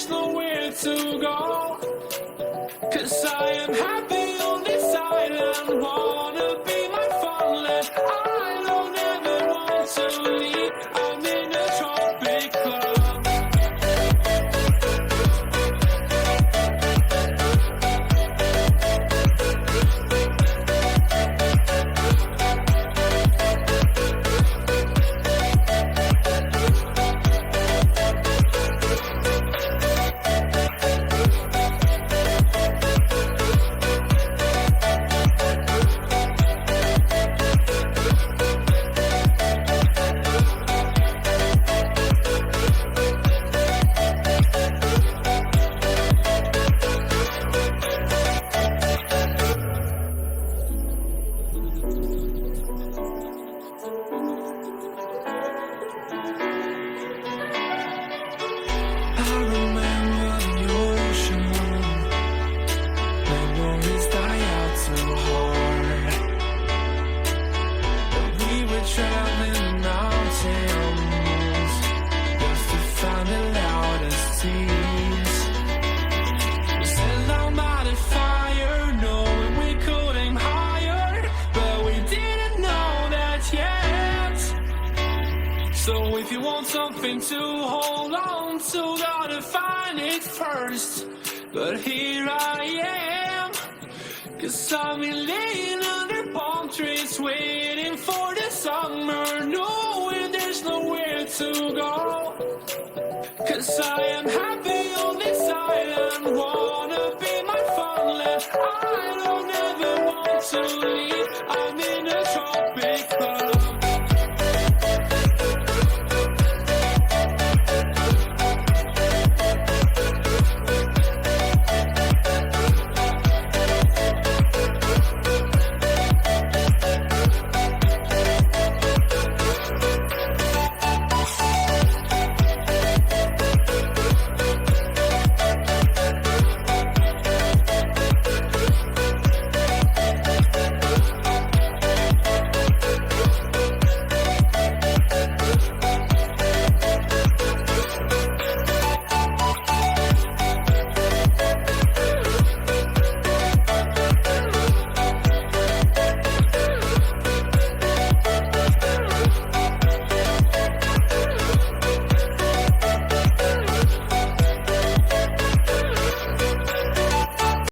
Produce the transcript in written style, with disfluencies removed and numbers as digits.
there's nowhere to go. 'Cause I am happy on this island, wanna be my farmland. I don't ever want to leave, I'm in a tropic club. So if you want something to hold on to, gotta find it first. But here I am, 'cause I've been laying under palm trees, waiting for the summer, knowing there's nowhere to go. 'Cause I am happy on this island.